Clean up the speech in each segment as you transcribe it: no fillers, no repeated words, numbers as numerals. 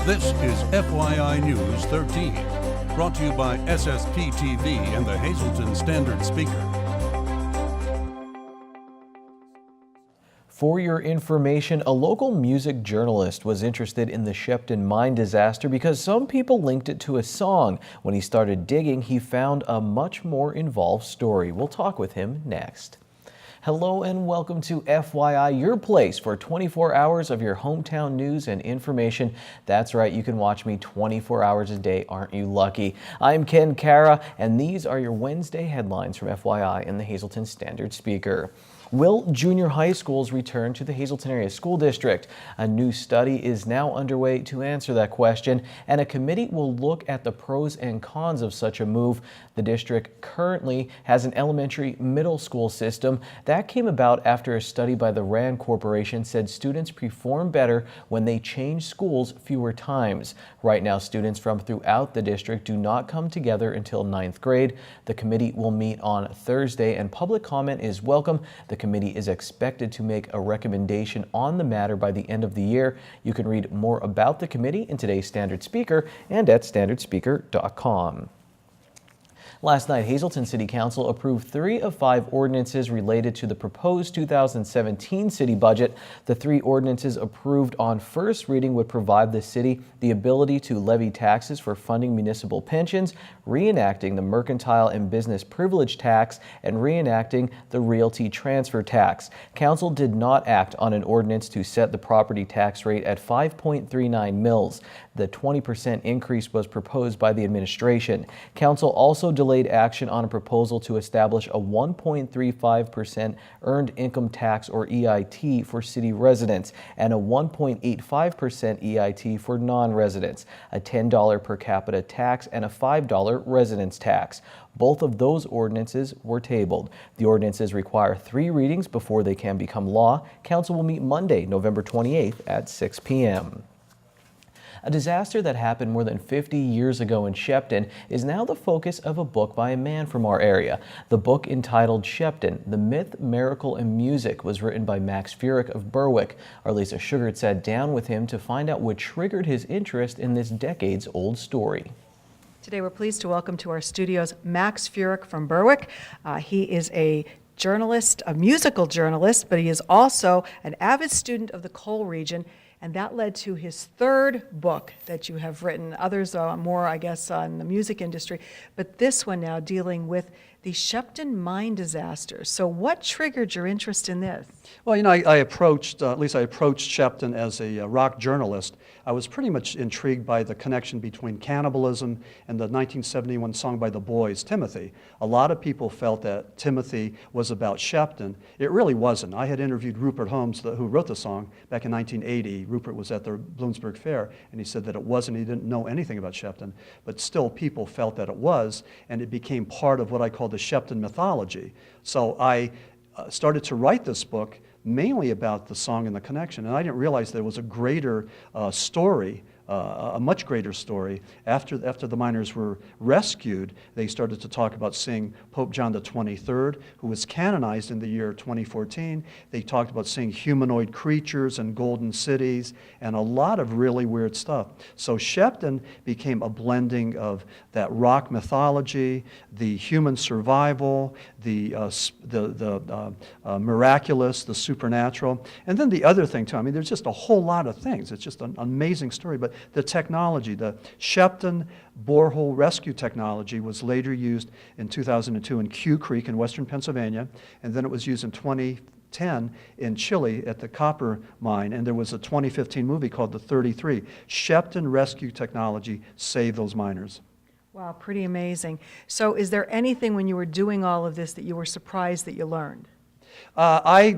This is FYI News 13, brought to you by SSPTV and the Hazleton Standard Speaker. For your information, a local music journalist was interested in the Shepton mine disaster because some people linked it to a song. When he started digging, he found a much more involved story. We'll talk with him next. Hello and welcome to FYI, your place for 24 hours of your hometown news and information. That's right, you can watch me 24 hours a day. Aren't you lucky? I'm Ken Cara, and these are your Wednesday headlines from FYI and the Hazleton Standard Speaker. Will junior high schools return to the Hazleton Area School District? A new study is now underway to answer that question, and a committee will look at the pros and cons of such a move. The district currently has an elementary middle school system. That came about after a study by the RAND Corporation said students perform better when they change schools fewer times. Right now, students from throughout the district do not come together until 9th grade. The committee will meet on Thursday, and public comment is welcome. The committee is expected to make a recommendation on the matter by the end of the year. You can read more about the committee in today's Standard Speaker and at standardspeaker.com. Last night, Hazleton City Council approved 3 of 5 ordinances related to the proposed 2017 city budget. The 3 ordinances approved on first reading would provide the city the ability to levy taxes for funding municipal pensions, reenacting the mercantile and business privilege tax, and reenacting the realty transfer tax. Council did not act on an ordinance to set the property tax rate at 5.39 mils. The 20% increase was proposed by the administration. Council also delayed action on a proposal to establish a 1.35% earned income tax or EIT for city residents and a 1.85% EIT for non-residents, a $10 per capita tax and a $5 residence tax. Both of those ordinances were tabled. The ordinances require 3 readings before they can become law. Council will meet Monday, November 28th at 6 p.m. A disaster that happened more than 50 years ago in Shepton is now the focus of a book by a man from our area. The book, entitled Shepton, The Myth, Miracle, and Music, was written by Max Furyk of Berwick. Our Lisa Sugart sat down with him to find out what triggered his interest in this decades-old story. Today we're pleased to welcome to our studios Max Furyk from Berwick. He is a journalist, a musical journalist, but he is also an avid student of the coal region. And that led to his 3rd book that you have written. Others are more, I guess, on the music industry. But this one now dealing with the Shepton mine disaster. So what triggered your interest in this? Well, you know, I approached Shepton as a rock journalist. I was pretty much intrigued by the connection between cannibalism and the 1971 song by the Boys, Timothy. A lot of people felt that Timothy was about Shepton. It really wasn't. I had interviewed Rupert Holmes, who wrote the song, back in 1980. Rupert was at the Bloomsburg Fair, and he said that it wasn't. He didn't know anything about Shepton, but still people felt that it was, and it became part of what I call the Shepton mythology. So I started to write this book mainly about the song and the connection, and I didn't realize there was a greater story, a much greater story. After the miners were rescued, they started to talk about seeing Pope John the 23rd, who was canonized in the year 2014. They talked about seeing humanoid creatures and golden cities and a lot of really weird stuff. So Shepton became a blending of that rock mythology, the human survival, the miraculous, the supernatural, and then the other thing too. I mean, there's just a whole lot of things. It's just an amazing story. But the technology, the Shepton borehole rescue technology, was later used in 2002 in Q Creek in western Pennsylvania, and then it was used in 2010 in Chile at the copper mine, and there was a 2015 movie called The 33. Shepton rescue technology saved those miners. Wow, pretty amazing. So is there anything when you were doing all of this that you were surprised that you learned? I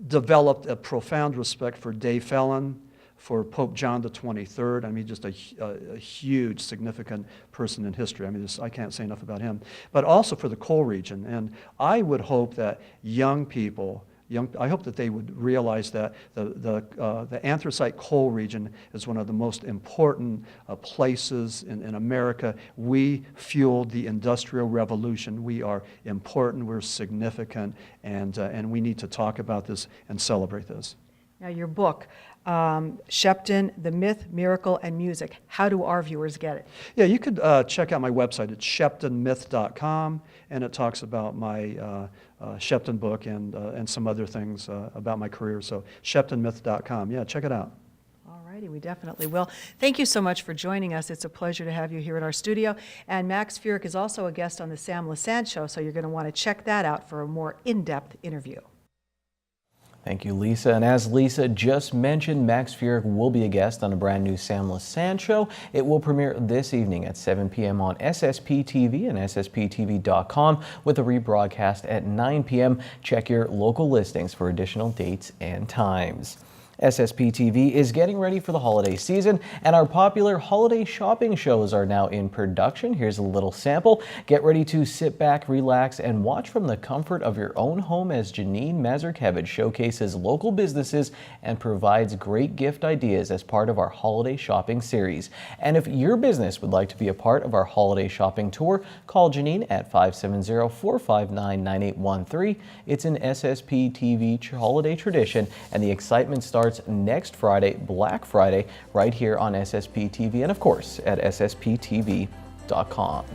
developed a profound respect for Dave Fellon, for Pope John the 23rd. I mean, just a huge, significant person in history. I mean, I can't say enough about him. But also for the coal region. And I would hope that young people, I hope that they would realize that the anthracite coal region is one of the most important places in America. We fueled the Industrial Revolution. We are important, we're significant, and we need to talk about this and celebrate this. Now, your book, Shepton, The Myth, Miracle, and Music. How do our viewers get it? Yeah, you could check out my website. It's sheptonmyth.com, and it talks about my Shepton book and some other things about my career. So sheptonmyth.com. Yeah, check it out. All righty, we definitely will. Thank you so much for joining us. It's a pleasure to have you here in our studio. And Max Furyk is also a guest on the Sam Lassand Show, so you're going to want to check that out for a more in-depth interview. Thank you, Lisa. And as Lisa just mentioned, Max Furyk will be a guest on a brand new Sam Lassand Show. It will premiere this evening at 7 p.m. on SSPTV and SSPTV.com with a rebroadcast at 9 p.m. Check your local listings for additional dates and times. SSPTV is getting ready for the holiday season, and our popular holiday shopping shows are now in production. Here's a little sample. Get ready to sit back, relax, and watch from the comfort of your own home as Janine Mazurkevich showcases local businesses and provides great gift ideas as part of our holiday shopping series. And if your business would like to be a part of our holiday shopping tour, call Janine at 570-459-9813. It's an SSPTV holiday tradition, and the excitement starts next Friday, Black Friday, right here on SSPTV and, of course, at SSPTV.com.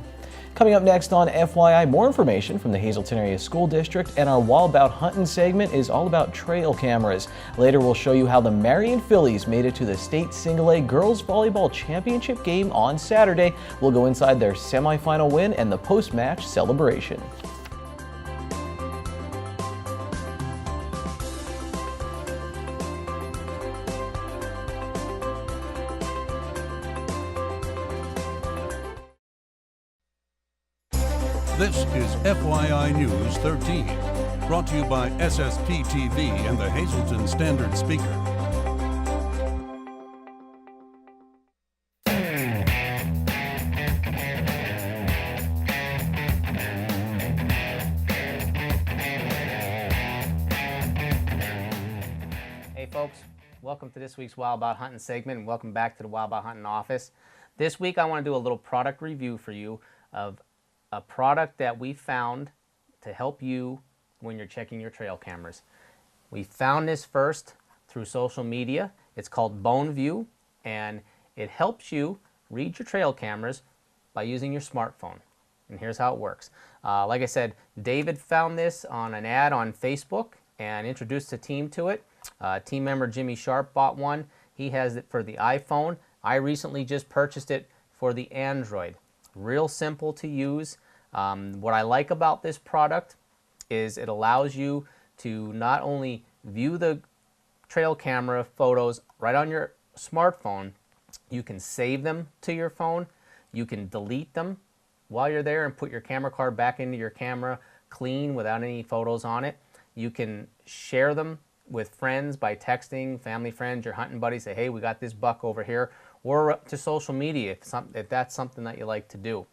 Coming up next on FYI, more information from the Hazleton Area School District, and our Wild About Huntin' segment is all about trail cameras. Later, we'll show you how the Marion Phillies made it to the state single-A girls volleyball championship game on Saturday. We'll go inside their semifinal win and the post-match celebration. This is FYI News 13, brought to you by SSPTV and the Hazleton Standard Speaker. Hey folks, welcome to this week's Wild About Hunting segment, and welcome back to the Wild About Hunting office. This week I want to do a little product review for you of a product that we found to help you when you're checking your trail cameras. We found this first through social media. It's called Bone View, and it helps you read your trail cameras by using your smartphone. And here's how it works. Like I said, David found this on an ad on Facebook and introduced the team to it. Team member Jimmy Sharp bought one. He has it for the iPhone. I recently just purchased it for the Android. Real simple to use. What I like about this product is it allows you to not only view the trail camera photos right on your smartphone, you can save them to your phone, you can delete them while you're there and put your camera card back into your camera clean without any photos on it. You can share them with friends by texting, family, friends, your hunting buddies, say, hey, we got this buck over here, or to social media if that's something that you like to do.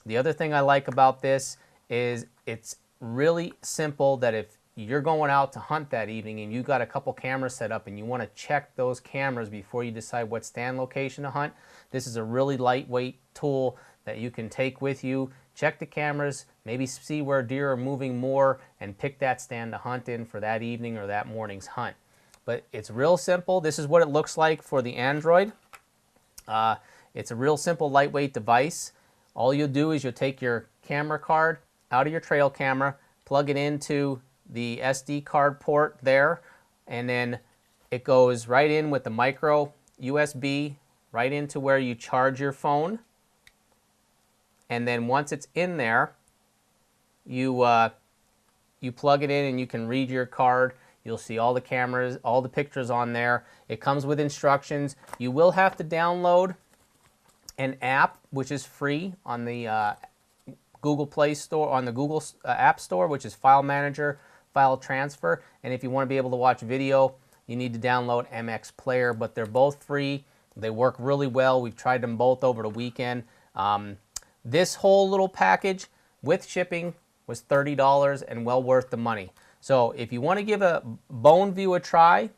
The other thing I like about this is it's really simple that if you're going out to hunt that evening and you've got a couple cameras set up and you want to check those cameras before you decide what stand location to hunt, this is a really lightweight tool that you can take with you, check the cameras, maybe see where deer are moving more, and pick that stand to hunt in for that evening or that morning's hunt. But it's real simple. This is what it looks like for the Android. It's a real simple, lightweight device. All you'll do is you'll take your camera card out of your trail camera, plug it into the SD card port there, and then it goes right in with the micro USB right into where you charge your phone. And then once it's in there, you plug it in and you can read your card. You'll see all the cameras, all the pictures on there. It comes with instructions. You will have to download an app which is free on the Google Play Store, on the Google App Store, which is File Manager, File Transfer. And if you want to be able to watch video, you need to download MX Player, but they're both free. They work really well. We've tried them both over the weekend. This whole little package with shipping was $30 and well worth the money. So if you want to give a Bone View a try,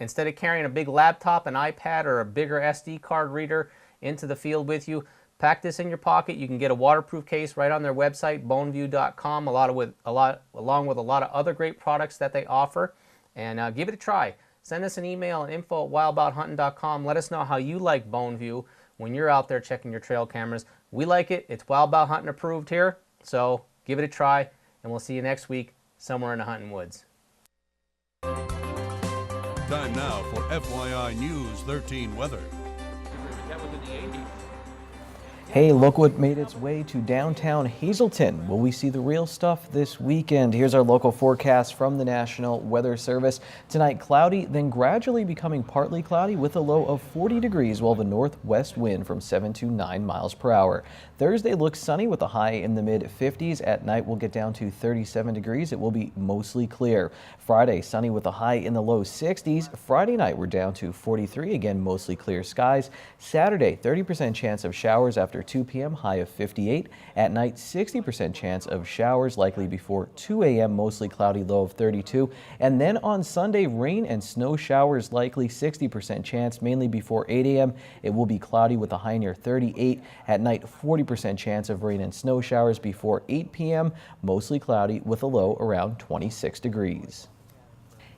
instead of carrying a big laptop, an iPad, or a bigger SD card reader into the field with you, pack this in your pocket. You can get a waterproof case right on their website, boneview.com, along with a lot of other great products that they offer. And give it a try. send us an email at info@wildaboutHunting.com. Let us know how you like Boneview when you're out there checking your trail cameras. We like it. It's Wild About Hunting approved here, so give it a try, and we'll see you next week somewhere in the hunting woods. Time now for FYI News 13 weather. Hey, look what made its way to downtown Hazleton. Will we see the real stuff this weekend? Here's our local forecast from the National Weather Service. Tonight, cloudy, then gradually becoming partly cloudy with a low of 40 degrees, while the northwest wind from 7 to 9 miles per hour. Thursday looks sunny with a high in the mid-50s. At night, we'll get down to 37 degrees. It will be mostly clear. Friday, sunny with a high in the low 60s. Friday night, we're down to 43. Again, mostly clear skies. Saturday, 30% chance of showers after 2 p.m., high of 58. At night, 60% chance of showers, likely before 2 a.m., mostly cloudy, low of 32. And then on Sunday, rain and snow showers likely, 60% chance, mainly before 8 a.m. It will be cloudy with a high near 38. At night, 40% chance of rain and snow showers before 8 p.m., mostly cloudy with a low around 26 degrees.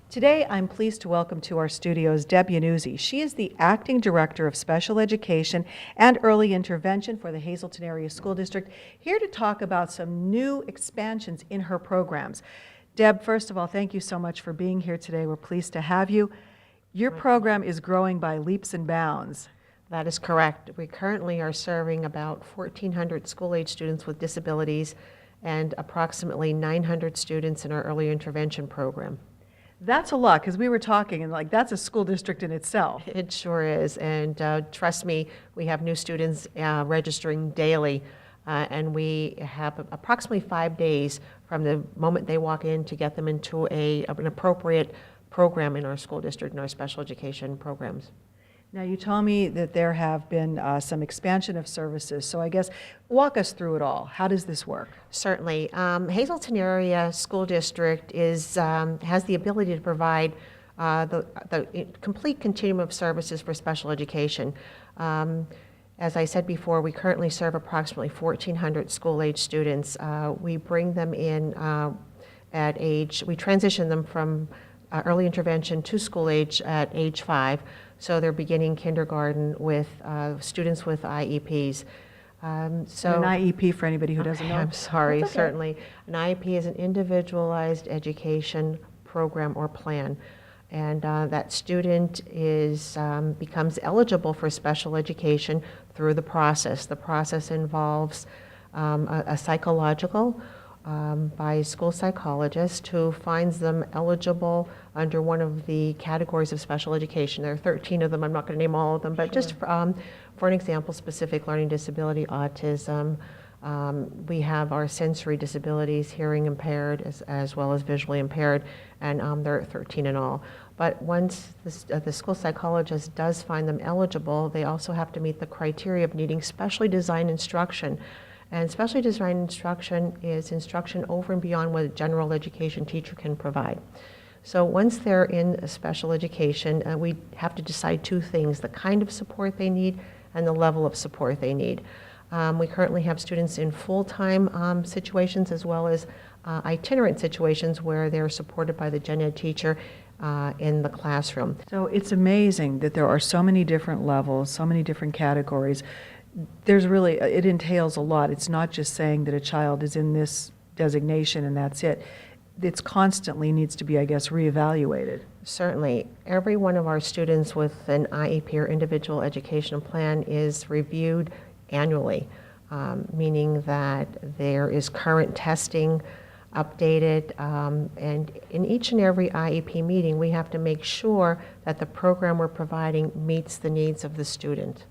Today, I'm pleased to welcome to our studios Deb Yanuzzi. She is the Acting Director of Special Education and Early Intervention for the Hazleton Area School District, here to talk about some new expansions in her programs. Deb, first of all, thank you so much for being here today. We're pleased to have you. Your program is growing by leaps and bounds. That is correct. We currently are serving about 1,400 school-age students with disabilities and approximately 900 students in our early intervention program. That's a lot, because we were talking, and that's a school district in itself. It sure is, and trust me, we have new students registering daily, and we have approximately 5 days from the moment they walk in to get them into an appropriate program in our school district, in our special education programs. Now, you told me that there have been some expansion of services, so I guess walk us through it all. How does this work? Certainly. Hazleton Area School District has the ability to provide the complete continuum of services for special education. As I said before, we currently serve approximately 1,400 school-age students. We bring them in we transition them from early intervention to school age at age 5. So they're beginning kindergarten with students with IEPs. An IEP, for anybody who doesn't know? I'm sorry, That's okay. certainly. An IEP is an individualized education program or plan. And that student becomes eligible for special education through the process. The process involves a psychological by a school psychologist who finds them eligible under one of the categories of special education. There are 13 of them. I'm not going to name all of them, but Sure. just for an example, specific learning disability, autism. We have our sensory disabilities, hearing impaired as well as visually impaired, and there are 13 in all. But once the school psychologist does find them eligible, they also have to meet the criteria of needing specially designed instruction. And specially designed instruction is instruction over and beyond what a general education teacher can provide. So once they're in special education, we have to decide two things: the kind of support they need and the level of support they need. We currently have students in full-time situations as well as itinerant situations where they're supported by the gen ed teacher in the classroom. So it's amazing that there are so many different levels, so many different categories. It entails a lot. It's not just saying that a child is in this designation and that's it. It's constantly needs to be, I guess, reevaluated. Certainly. Every one of our students with an IEP or individual educational plan is reviewed annually, meaning that there is current testing updated, and in each and every IEP meeting, we have to make sure that the program we're providing meets the needs of the student.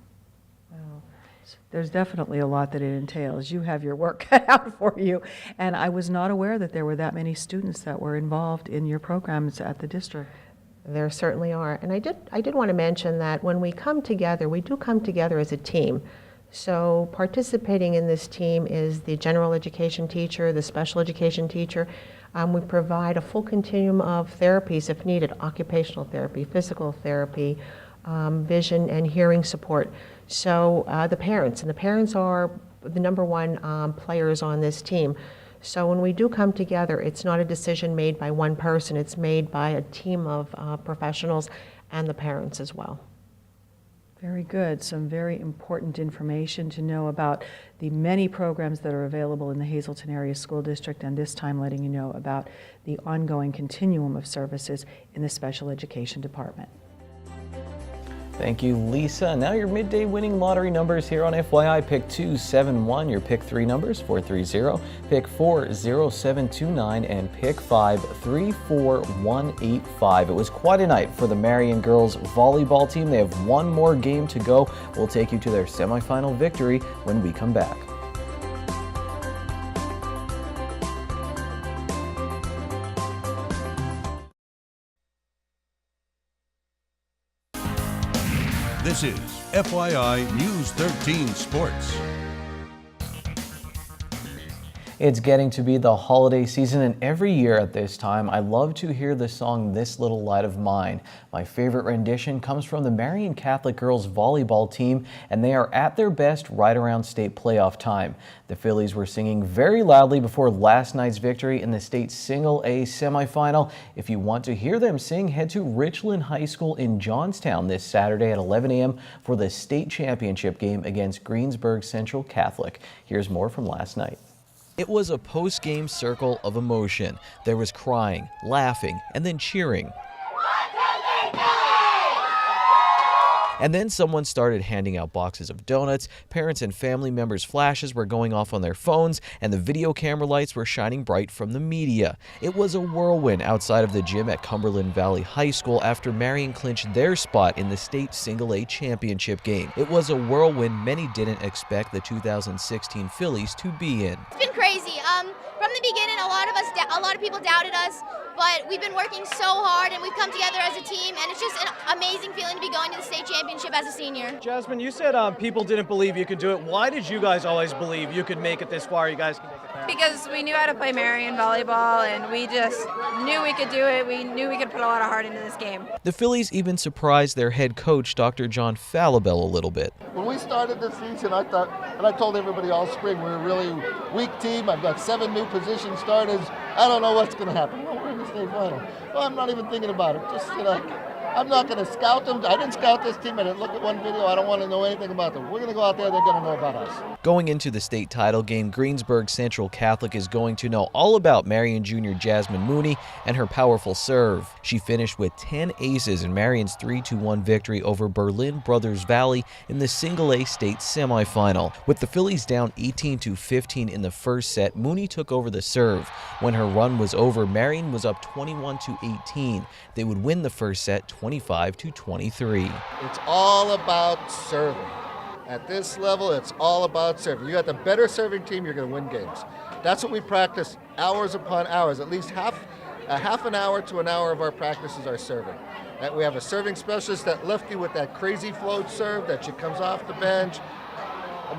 There's definitely a lot that it entails. You have your work cut out for you, and I was not aware that there were that many students that were involved in your programs at the district. There certainly are, and I did want to mention that when we come together, we do come together as a team. So participating in this team is the general education teacher, the special education teacher. We provide a full continuum of therapies if needed: occupational therapy, physical therapy, vision and hearing support. So the parents are the number one players on this team. So when we do come together, it's not a decision made by one person, it's made by a team of professionals and the parents as well. Very good. Some very important information to know about the many programs that are available in the Hazleton Area School District, and this time letting you know about the ongoing continuum of services in the Special Education Department. Thank you, Lisa. Now your midday winning lottery numbers here on FYI. Pick 271, your pick 3 numbers 430, pick 40729, and pick 5 34185. It was quite a night for the Marion girls volleyball team. They have one more game to go. We'll take you to their semifinal victory when we come back. This is FYI News 13 Sports. It's getting to be the holiday season, and every year at this time, I love to hear the song This Little Light of Mine. My favorite rendition comes from the Marion Catholic girls volleyball team, and they are at their best right around state playoff time. The Phillies were singing very loudly before last night's victory in the state Single A semifinal. If you want to hear them sing, head to Richland High School in Johnstown this Saturday at 11 a.m. for the state championship game against Greensburg Central Catholic. Here's more from last night. It was a post-game circle of emotion. There was crying, laughing, and then cheering. And then someone started handing out boxes of donuts. Parents and family members' flashes were going off on their phones, and the video camera lights were shining bright from the media. It was a whirlwind outside of the gym at Cumberland Valley High School after Marion clinched their spot in the state Single A championship game. It was a whirlwind many didn't expect the 2016 Phillies to be in. It's been crazy. From the beginning, a lot of people doubted us, but we've been working so hard and we've come together as a team, and it's just an amazing feeling to be going to the state championship as a senior. Jasmine, you said people didn't believe you could do it. Why did you guys always believe you could make it this far? You guys can make it there? Because we knew how to play Marion volleyball, and we just knew we could do it. We knew we could put a lot of heart into this game. The Phillies even surprised their head coach, Dr. John Falabella, a little bit. When we started this season, I thought, and I told everybody all spring, we're a really weak team. I've got 7 new position starters. I don't know what's going to happen. Well, we're in the state final. Well, I'm not even thinking about it. Just, I'm not going to scout them. I didn't scout this team. I didn't look at one video. I don't want to know anything about them. We're going to go out there. They're going to know about us. Going into the state title game, Greensburg Central Catholic is going to know all about Marion Junior Jasmine Mooney and her powerful serve. She finished with 10 aces in Marion's 3-1 victory over Berlin Brothers Valley in the Single A state semifinal. With the Phillies down 18-15 in the first set, Mooney took over the serve. When her run was over, Marion was up 21-18. They would win the first set 25-23. It's all about serving. At this level, it's all about serving. You got the better serving team, you're going to win games. That's what we practice hours upon hours. At least half an hour to an hour of our practices are serving. We have a serving specialist, that lefty with that crazy float serve that she comes off the bench.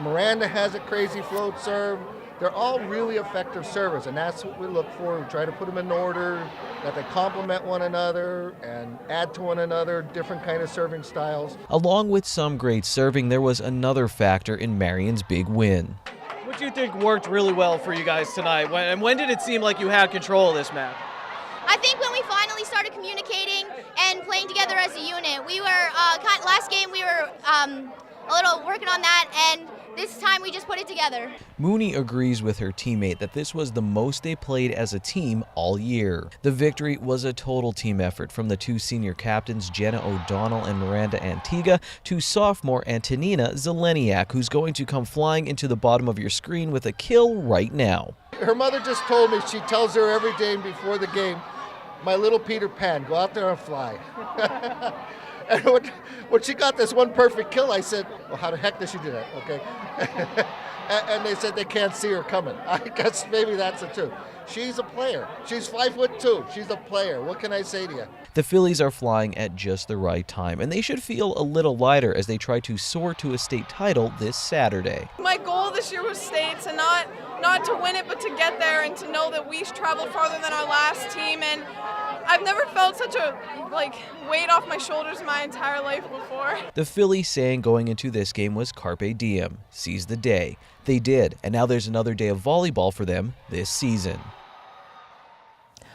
Miranda has a crazy float serve. They're all really effective servers, and that's what we look for. We try to put them in order, that they complement one another and add to one another, different kind of serving styles. Along with some great serving, there was another factor in Marion's big win. What do you think worked really well for you guys tonight? When did it seem like you had control of this match? I think when we finally started communicating and playing together as a unit, we were, last game we were a little working on that, and this time we just put it together. Mooney agrees with her teammate that this was the most they played as a team all year. The victory was a total team effort from the 2 senior captains, Jenna O'Donnell and Miranda Antigua, to sophomore Antonina Zeleniak, who's going to come flying into the bottom of your screen with a kill right now. Her mother just told me, she tells her every day before the game, my little Peter Pan, go out there and fly. And when she got this one perfect kill, I said, well, how the heck did she do that? Okay. And they said they can't see her coming. I guess maybe that's it too. She's a player. She's 5'2". She's a player. What can I say to you? The Phillies are flying at just the right time, and they should feel a little lighter as they try to soar to a state title this Saturday. My goal this year was state, to not to win it, but to get there, and to know that we traveled farther than our last team. And I've never felt such a weight off my shoulders my entire life before. The Phillies saying going into this game was carpe diem, seize the day. They did, and now there's another day of volleyball for them this season.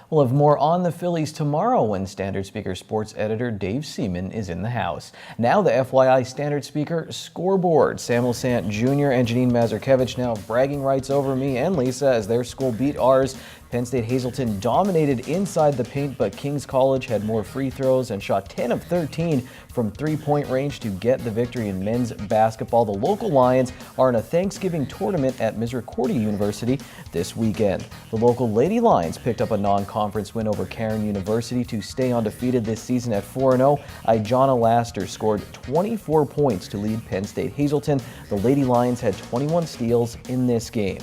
We'll have more on the Phillies tomorrow when Standard Speaker sports editor Dave Seaman is in the house. Now the FYI Standard Speaker scoreboard. Samuel Sant Jr. and Janine Mazurkevich now have bragging rights over me and Lisa as their school beat ours. Penn State Hazleton dominated inside the paint, but King's College had more free throws and shot 10 of 13 from three-point range to get the victory in men's basketball. The local Lions are in a Thanksgiving tournament at Misericordia University this weekend. The local Lady Lions picked up a non-conference win over Cairn University to stay undefeated this season at 4-0. Ijana Laster scored 24 points to lead Penn State Hazleton. The Lady Lions had 21 steals in this game.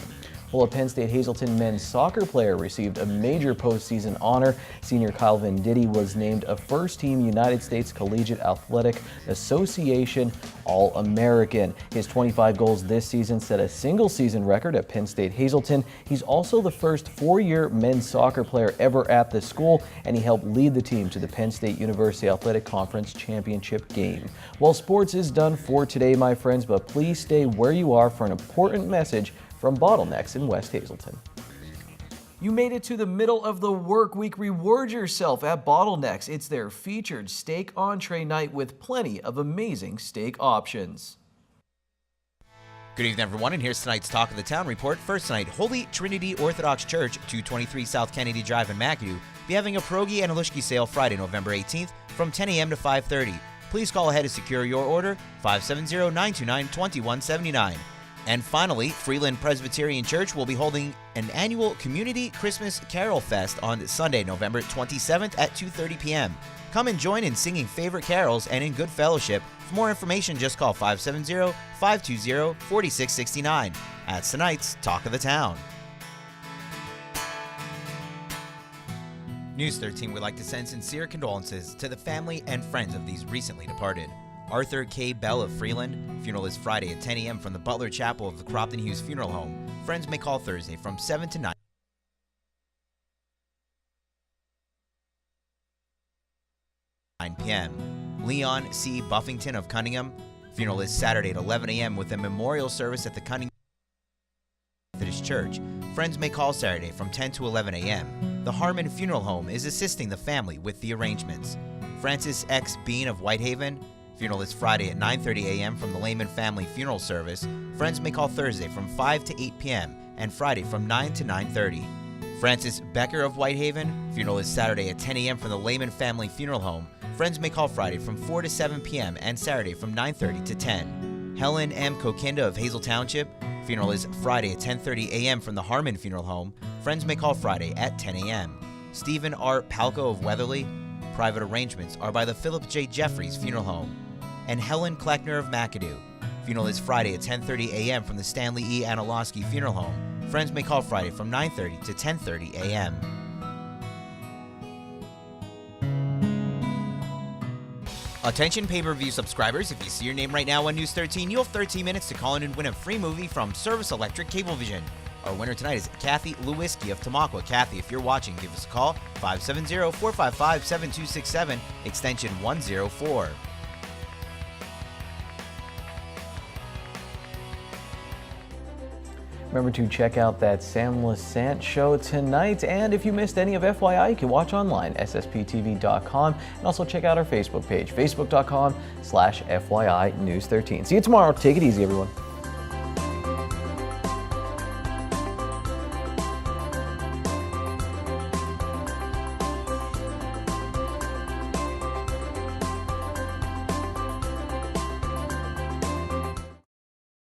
Well, a Penn State Hazleton men's soccer player received a major postseason honor. Senior Kyle Venditti was named a first-team United States Collegiate Athletic Association All-American. His 25 goals this season set a single-season record at Penn State Hazleton. He's also the first four-year men's soccer player ever at the school, and he helped lead the team to the Penn State University Athletic Conference Championship game. Well, sports is done for today, my friends, but please stay where you are for an important message from Bottlenecks in West Hazleton. You made it to the middle of the work week. Reward yourself at Bottlenecks. It's their featured steak entree night with plenty of amazing steak options. Good evening, everyone, and here's tonight's Talk of the Town report. First tonight, Holy Trinity Orthodox Church, 223 South Kennedy Drive in McAdoo, be having a pierogi and alushki sale Friday, November 18th from 10 a.m. to 5:30. Please call ahead to secure your order, 570-929-2179. And finally, Freeland Presbyterian Church will be holding an annual Community Christmas Carol Fest on Sunday, November 27th at 2:30 p.m. Come and join in singing favorite carols and in good fellowship. For more information, just call 570-520-4669. That's tonight's Talk of the Town. News 13 would like to send sincere condolences to the family and friends of these recently departed. Arthur K. Bell of Freeland. Funeral is Friday at 10 a.m. from the Butler Chapel of the Cropton Hughes Funeral Home. Friends may call Thursday from 7 to 9 p.m. Leon C. Buffington of Cunningham. Funeral is Saturday at 11 a.m. with a memorial service at the Cunningham Methodist Church. Friends may call Saturday from 10 to 11 a.m. The Harmon Funeral Home is assisting the family with the arrangements. Francis X. Bean of Whitehaven. Funeral is Friday at 9:30 a.m. from the Lehman Family Funeral Service. Friends may call Thursday from 5 to 8 p.m. and Friday from 9 to 9:30. Francis Becker of Whitehaven. Funeral is Saturday at 10 a.m. from the Lehman Family Funeral Home. Friends may call Friday from 4 to 7 p.m. and Saturday from 9:30 to 10. Helen M. Kokinda of Hazel Township. Funeral is Friday at 10:30 a.m. from the Harmon Funeral Home. Friends may call Friday at 10 a.m. Stephen R. Palco of Weatherly. Private arrangements are by the Philip J. Jeffries Funeral Home. And Helen Kleckner of McAdoo. Funeral is Friday at 10:30 a.m. from the Stanley E. Anilowski Funeral Home. Friends may call Friday from 9:30 to 10:30 a.m. Attention pay-per-view subscribers, if you see your name right now on News 13, you have 13 minutes to call in and win a free movie from Service Electric Cablevision. Our winner tonight is Kathy Lewiski of Tamaqua. Kathy, if you're watching, give us a call, 570-455-7267, extension 104. Remember to check out that Sam Lassant show tonight, and if you missed any of FYI, you can watch online, SSPTV.com, and also check out our Facebook page, facebook.com/FYI News 13. See you tomorrow. Take it easy, everyone.